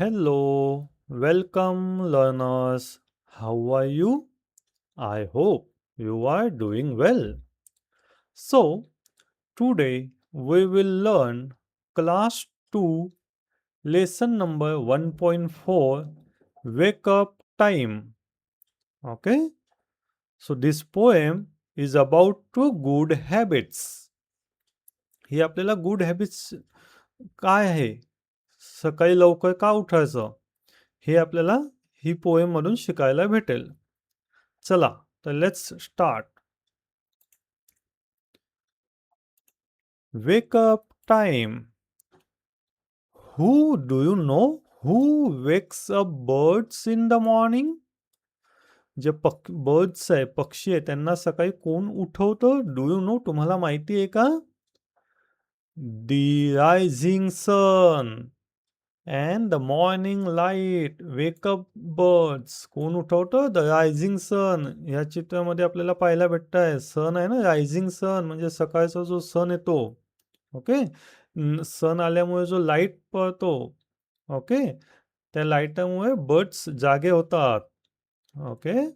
Hello, welcome learners. How are you? I hope you are doing well. So, today we will learn class 2 lesson number 1.4 wake up time. Okay? So this poem is about two good habits. ही आपल्याला good habits काय आहे? सकाळी लवकर का उठायचं? हे आपल्याला ही poem मधून शिकायला भेटेल. चला तर let's start. Wake up time. Who do you know who wakes up birds in the morning? जे बर्ड्स आहे, पक्षी आहे, त्यांना सकाळी कोण उठवतं? Do you know? तुम्हाला माहिती आहे का? The rising sun and the morning light wake up birds. कोण उठवतं? The rising sun. या चित्रामध्ये आपल्याला पाहायला भेटत आहे. सन आहे ना, रायझिंग सन म्हणजे सकाळचा जो सन येतो. ओके. सन आल्यामुळे जो लाईट पडतो. ओके. त्या लाईटामुळे बर्ड्स जागे होतात. Okay.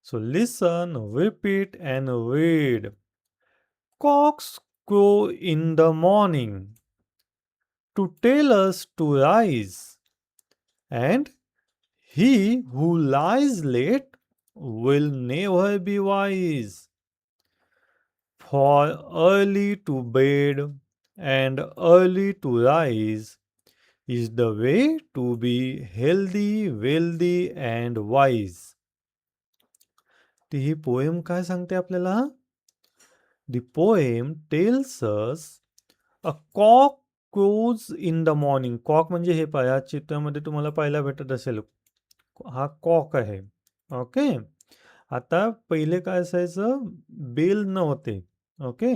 So listen, repeat and read. Cocks crow in the morning to tell us to rise, and he who lies late will never be wise. For early to bed and early to rise is the way to be healthy, wealthy and wise. ती ही poem काय सांगते आपल्याला? The poem tells us a cock crows in the morning. Cock म्हणजे हे पहा, या चित्रामध्ये तुम्हाला पाहायला भेटत असेल. हा कॉक आहे. ओके. आता पहिले काय असायचं? बेल नव्हते. ओके.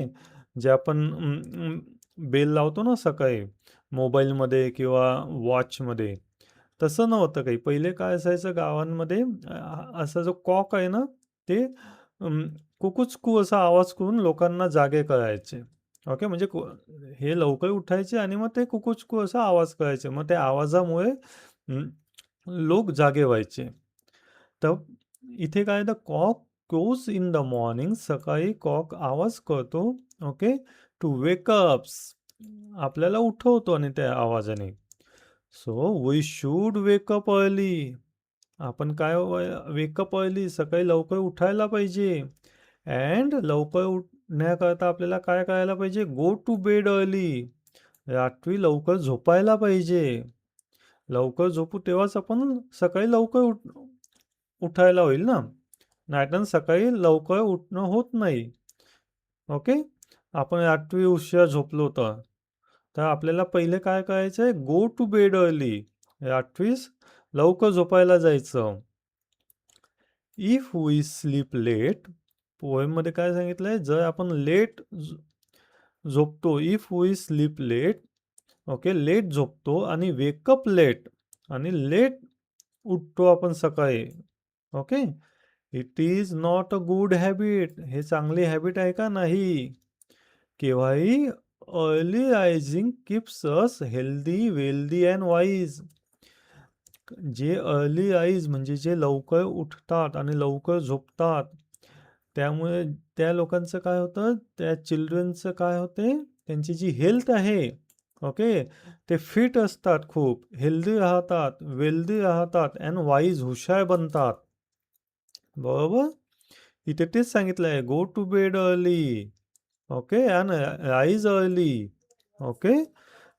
जे आपण बेल लावतो ना सकाळी मोबाईलमध्ये किंवा वॉचमध्ये, तसं नव्हतं काही. पहिले काय असायचं गावांमध्ये, असा जो कॉक आहे ना, ते कुकूचकू असा आवाज करून लोकांना जागे करायचे. ओके. म्हणजे हे लवकर उठायचे आणि मग ते कुकूचकू असा आवाज करायचे. मग त्या आवाजामुळे लोक जागे व्हायचे. तर इथे काय, the cock crows in the morning, सकाळी कॉक आवाज करतो. ओके. टू वेकअप्स, आपल्याला उठवतो आणि त्या आवाजाने. So we should wake up early. आपण काय वेकअप अर्ली, सकाळी लवकर उठायला पाहिजे. अँड लवकर उठण्याकरता आपल्याला काय करायला पाहिजे? Go to bed early. रात्री लवकर झोपायला पाहिजे. लवकर झोपू तेव्हाच आपण सकाळी लवकर उठायला होईल ना. नाहीतर सकाळी लवकर उठणं होत नाही. ओके. आपण रात्री उशिरा झोपलो तर आपल्याला पहिले काय करायचं आहे? Go to bed early. रात्रीच लवकर झोपायला जायचं. इफ वी स्लीप लेट, पोएममध्ये काय सांगितलंय? जर आपण लेट झोपतो, if we sleep late, okay, late झोपतो आणि वेकअप लेट आणि लेट उठतो आपण सकाळी. Okay. It is not a good habit. हे चांगली हॅबिट आहे का? नाही. केव्हाही early rising keeps us healthy, wealthy and wise. जे अर्ली राईज म्हणजे जे लवकर उठतात आणि लवकर झोपतात, त्यामुळे त्या लोकांचं काय होतं? त्या चिल्ड्रनचं काय होते? त्यांची जी हेल्थ आहे, ओके, ते फिट असतात, खूप हेल्दी राहतात, वेल्दी राहतात अँड वाईज, हुशार बनतात. बरोबर. इथे तेच सांगितलं आहे, go to bed early. Okay. And rise early. Okay.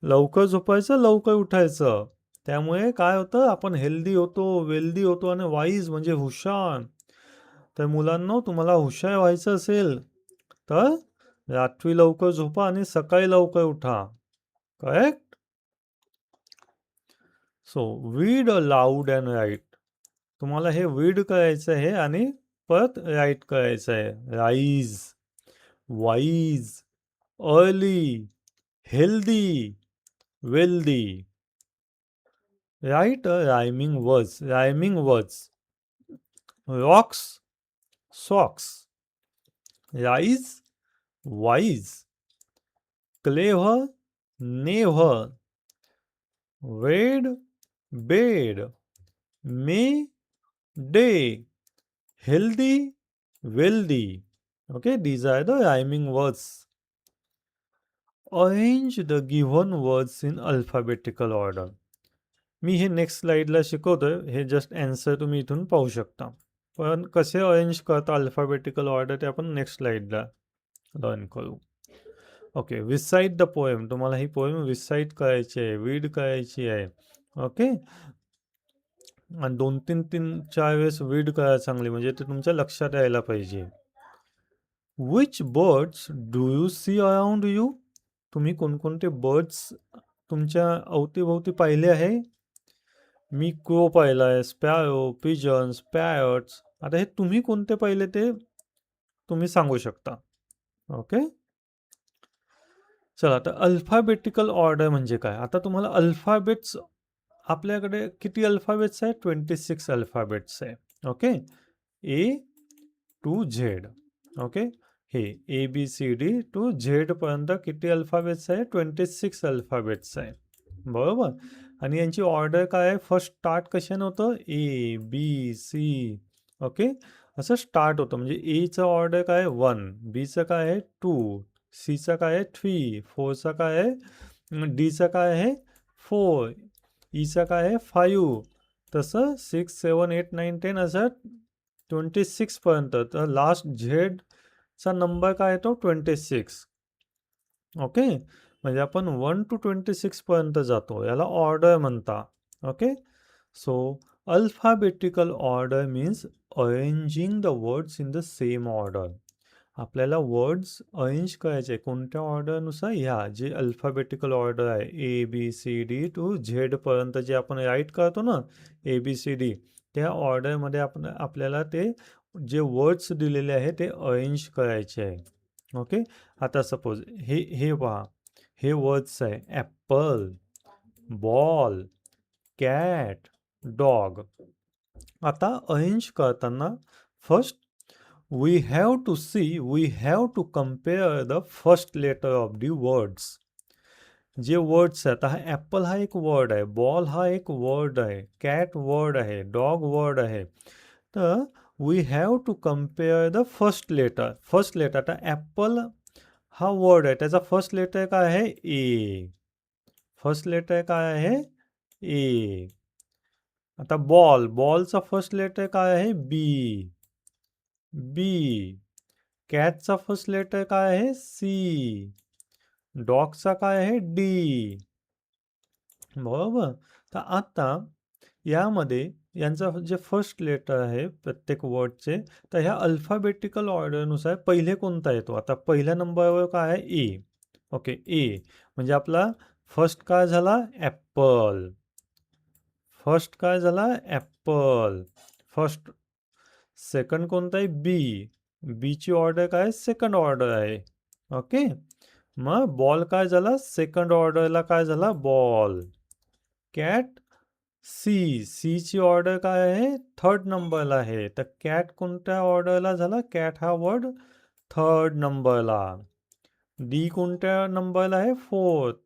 लवकर झोपायचं, लवकर उठायचं. त्यामुळे काय होतं? आपण हेल्दी होतो, वेल्दी होतो आणि वाईज म्हणजे हुशार. तर मुलांनो, तुम्हाला हुशार व्हायचं असेल तर रात्री लवकर झोपा आणि सकाळी लवकर उठा. Correct? So read loud and write. तुम्हाला हे रीड करायचं आहे आणि परत राईट करायचं आहे. Rise, wise, early, healthy, wealthy. Right अ rhyming words. Rhyming words. Roxx, socks. Rise, wise. Clever, never. वेड, bed, may, day, healthy, wealthy. Okay, these are the rhyming words. Arrange the given words in alphabetical order. मी हे next स्लाइडला शिकवतोय, हे just answer तुम्ही इथून पाहू शकता. पण कसे arrange करता अल्फाबेटिकल ऑर्डर ते आपण नेक्स्ट स्लाइडला लर्न करू. Okay, recite the poem. तुम्हाला ही पोएम रिसाइट करायची आहे, रीड करायची आहे. ओके, आणि 2-3-3-4 वेळेस रीड करा चांगली, म्हणजे ते तुमच्या लक्षात यायला पाहिजे. Which birds do you see around you? तुम्ही कोणकोणते बर्ड्स तुमच्या अवतीभोवती पाहिले आहे? मी क्रो पाहिलाय, स्पॅरो, पिजन्स, पॅरट्स. आता हे तुम्ही कोणते पाहिले ते तुम्ही सांगू शकता. ओके, चला आता अल्फाबेटिकल ऑर्डर म्हणजे काय? आता तुम्हाला अल्फाबेट्स, आपल्याकडे किती अल्फाबेट्स आहे? 26 अल्फाबेट्स आहे. Okay, A to Z. Okay, हे A B C D to Z पर्यंत किती अल्फाबेट्स आहे? 26 अल्फाबेट्स आहे. बरोबर. आणि यांची ऑर्डर काय आहे? फर्स्ट स्टार्ट कशाने होतं? A B C. ओके, असं स्टार्ट होतं. म्हणजे एचं ऑर्डर काय आहे? 1, बीचं काय आहे? 2, सीचा काय आहे? 3, 4चा काय आहे? डीचा काय आहे? 4, ईचा काय आहे? 5, तसं 6, 7, 8, 9, 10 असं 26 पर्यंत. तर लास्ट झेडचा नंबर काय येतो? 26. ओके, म्हणजे आपण 1 to 26 पर्यंत जातो, याला ऑर्डर म्हणता. Okay, so alphabetical order means arranging the words in the same order. आपल्याला वर्ड्स अरेंज करायचे कोणत्या ऑर्डरनुसार? ह्या जे अल्फाबेटिकल ऑर्डर आहे, A B C D to Z पर्यंत जे आपण राईट करतो ना, ए बी सी डी, त्या ऑर्डरमध्ये आपल्याला ते जे वर्ड्स दिलेले आहे ते अरेंज करायचे आहे. ओके, आता सपोज हे पहा, हे वर्ड्स आहे ॲपल, बॉल, कॅट, डॉग. आता अरेंज करताना first we have to compare the first letter of the words. जे वर्ड्स आहेत, हा ॲपल हा एक वर्ड आहे, बॉल हा एक वर्ड आहे, कॅट वर्ड आहे, डॉग वर्ड आहे. तर we have to compare the first letter. आता ॲपल हा वर्ड आहे, त्याचा फर्स्ट लेटर काय आहे? ए. फर्स्ट लेटर काय आहे? ए. आता बॉलचा फर्स्ट लेटर काय आहे? बी. बी. कॅटचा फर्स्ट लेटर काय आहे? सी. डॉगचा काय आहे? डी. बरोबर. तर आता यामध्ये यांचा जे फर्स्ट लेटर आहे प्रत्येक वर्डचे, तर ह्या अल्फाबेटिकल ऑर्डरनुसार पहिले कोणता येतो? आता पहिल्या नंबरवर काय आहे? ए. ओके, ए म्हणजे आपला फर्स्ट काय झाला? ॲपल. फर्स्ट काय झाला? ॲपल. फर्स्ट. सेकंड कोणता आहे? बी. बीची ऑर्डर काय? सेकंड ऑर्डर आहे. ओके, मग बॉल काय झाला? सेकंड ऑर्डरला काय झाला? बॉल. Cat, C. सीची ऑर्डर काय आहे? थर्ड नंबरला आहे. तर कॅट कोणत्या ऑर्डरला झाला? कॅट हा वर्ड थर्ड नंबरला. डी कोणत्या नंबरला आहे? फोर्थ.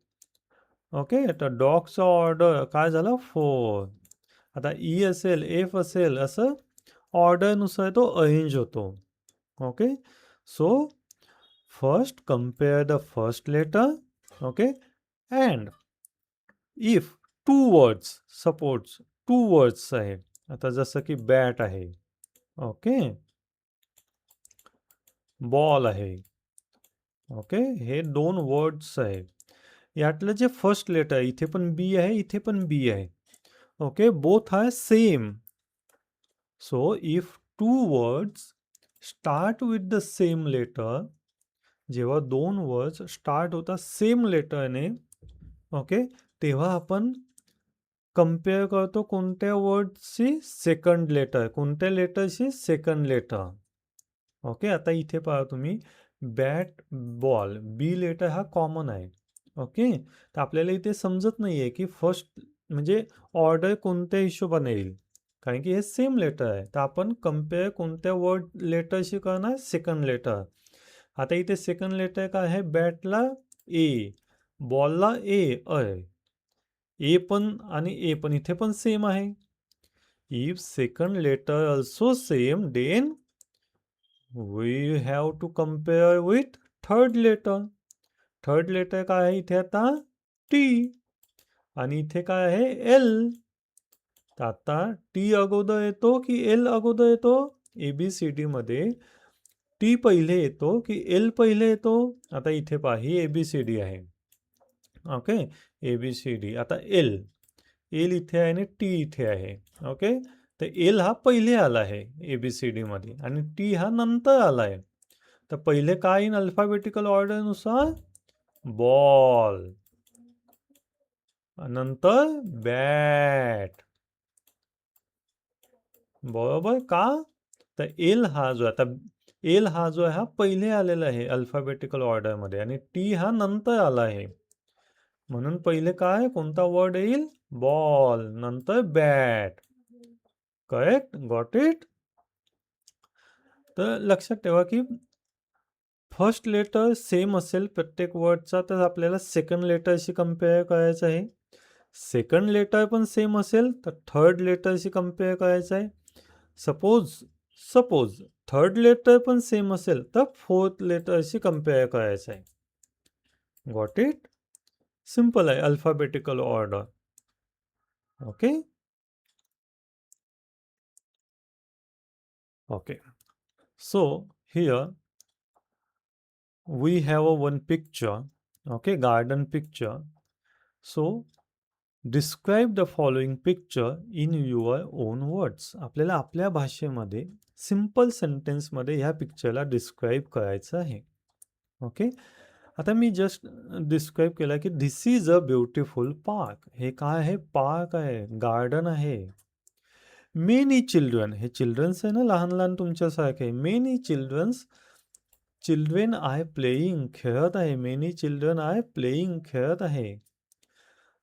ओके, तर डॉगचा ऑर्डर काय झाला? फोर्थ. आता ई असेल, एफ असेल, असं ऑर्डरनुसार तो अरेंज होतो. Okay, so first compare the first letter. Okay, and if two words, suppose two words आहे, आता जसं की बॅट आहे, ओके, बॉल आहे. ओके, हे 2 वर्ड्स आहे. यातलं जे फर्स्ट लेटर आहे, इथे पण बी आहे, इथे पण बी आहे. Okay, both are same. So if two words start with the same letter, जेव्हा 2 वर्ड्स स्टार्ट होतात सेम लेटरने, ओके, तेव्हा आपण कम्पेअर करतो कोणत्या वर्डची? Second letter. कोणत्या लेटरची? Second letter. ओके, आता इथे पहा तुम्ही, बॅट, बॉल, बी लेटर हा कॉमन आहे. ओके, तर आपल्याला इथे समजत नाही आहे की फर्स्ट म्हणजे ऑर्डर कोणत्या हिशोबाने येईल, कारण की हे सेम लेटर आहे. तर आपण कम्पेअर कोणत्या वर्ड लेटरशी करणार? Second letter. आता इथे सेकंड लेटर काय आहे? बॅटला ए, बॉलला ए आहे. ए पण आणि ए पण इथे पण सेम आहे. If second letter also same, then we have to compare with third letter. Third letter काय आहे इथे आता? टी. आणि इथे काय आहे? एल. तर आता टी अगोदर येतो की एल अगोदर येतो? ABCD मध्ये टी पहिले येतो की एल पहिले येतो? आता इथे पहा, ही ABCD आहे. Okay, ABCD. आता एल इथे आहे आणि टी इथे आहे. ओके, तर एल हा पहिले आला आहे ABCD मध्ये आणि टी हा नंतर आला आहे. तर पहिले काय येईल अल्फाबेटिकल ऑर्डरनुसार? बॉल. नंतर बॅट. बरोबर का? तर एल हा जो आता एल हा जो आहे हा पहिले आलेला आहे अल्फाबेटिकल ऑर्डरमध्ये आणि टी हा नंतर आला आहे. म्हणून पहिले काय कोणता वर्ड येईल? बॉल. नंतर बॅट. करेक्ट? Got it? तर लक्षात ठेवा की फर्स्ट लेटर सेम असेल प्रत्येक वर्डचा तर आपल्याला सेकंड लेटरशी कम्पेअर करायचं आहे. सेकंड लेटर पण सेम असेल तर थर्ड लेटरशी कम्पेअर करायचं आहे. सपोज सपोज थर्ड लेटर पण सेम असेल तर फोर्थ लेटरशी कम्पेअर करायचं आहे. Got it? सिंपल आहे alphabetical order. Okay. Okay, so here we have one picture, okay, garden picture. So describe the following picture in your own words. आपल्याला आपल्या भाषेमध्ये simple सेंटेन्समध्ये ह्या पिक्चरला डिस्क्राईब करायचं आहे. ओके, आता मी जस्ट डिस्क्राईब केलं की this is a beautiful park. हे काय आहे? पार्क आहे, गार्डन आहे. मेनी चिल्ड्रन, हे चिल्ड्रन्स आहे ना, लहान लहान तुमच्यासारखे. मेनी चिल्ड्रेन आय प्लेइंग, खेळत आहे. मेनी चिल्ड्रन आय प्लेइंग, खेळत आहे.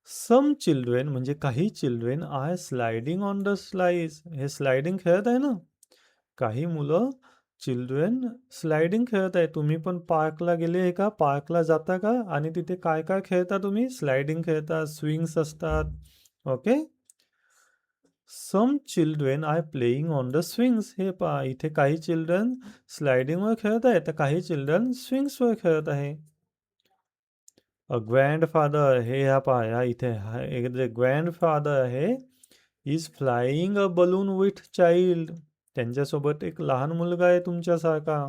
सम चिल्ड्रेन म्हणजे काही children I sliding on the slides, हे स्लायडिंग खेळत आहे ना. काही मुलं चिल्ड्रेन स्लायडिंग खेळत आहे. तुम्ही पण पार्कला गेले आहे का? पार्कला जाता का? आणि तिथे काय काय खेळता तुम्ही? स्लायडिंग खेळता, स्विंग्स असतात. Okay, some children I playing on the swings. हे पहा, इथे काही चिल्ड्रन स्लायडिंगवर खेळत आहे तर काही चिल्ड्रन स्विंग्सवर खेळत आहे. अ ग्रँडफादर, हे ह्या पहा, ह्या इथे ग्रँडफादर आहे is flying a balloon with child. त्यांच्यासोबत एक लहान मुलगा आहे तुमच्यासारखा.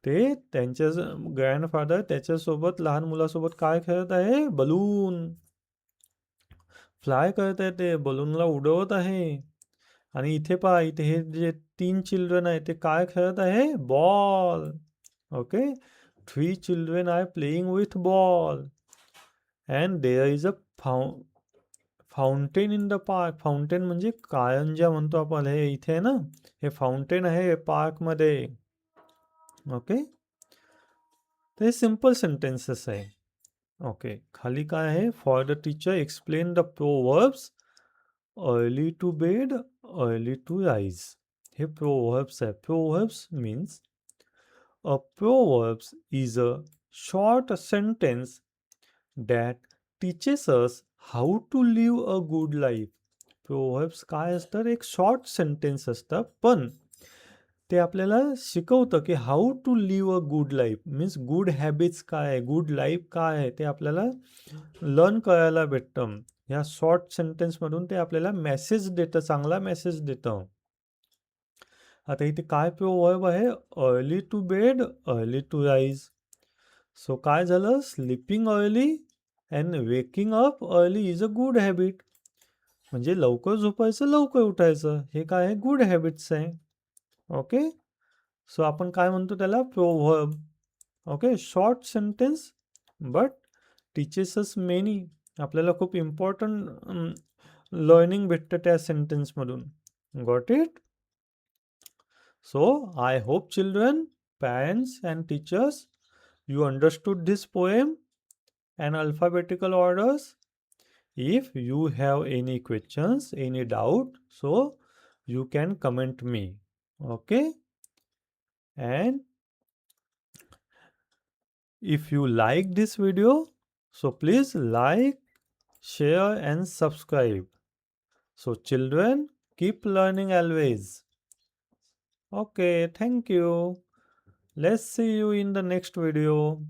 ते त्यांच्या ग्रँडफादर त्याच्यासोबत लहान मुलासोबत काय खेळत आहे? बलून. फ्लाय करत आहे, ते बलूनला उडवत आहे. आणि इथे पहा, इथे हे जे 3 चिल्ड्रन आहे ते काय खेळत आहे? Ball. Okay, 3 children are playing with ball and there is a fountain in the park. Fountain म्हणजे कारंजा म्हणतो आपण, हे इथे आहे ना, हे फाउंटेन आहे पार्कमध्ये. ओके, ते सिंपल सेंटेन्सेस आहे. ओके, खाली काय आहे? For the teacher explain the proverbs early to bed, early to rise. हे प्रोव्हर्ब्स आहे. Proverbs means a proverbs is a short sentence that teaches us how to live a good life. Proverbs काय असतात? एक short sentence असतं, पण ते आपल्याला शिकवतं की how to live a good life. Means good habits काय आहे, गुड लाईफ काय आहे, ते आपल्याला लर्न करायला भेटतं. ह्या शॉर्ट सेंटेन्समधून ते आपल्याला मेसेज देतं, चांगला मेसेज देतं. आता इथे काय प्रोव्हर्ब आहे? Early to bed, early to rise. So काय झालं? Sleeping early and waking up early is a good habit. म्हणजे लवकर झोपायचं, लवकर उठायचं, हे काय आहे? गुड हॅबिट्स आहे. ओके, सो आपण काय म्हणतो त्याला? Proverb. Okay, short sentence but teaches us many. आपल्याला खूप इम्पॉर्टंट लर्निंग भेटतं त्या सेंटेन्समधून. Got it? So, I hope children, parents and teachers, you understood this poem and alphabetical orders. If you have any questions, any doubt, so you can comment me. Okay? And if you like this video, so please like, share and subscribe. So children, keep learning always. Okay, thank you. Let's see you in the next video.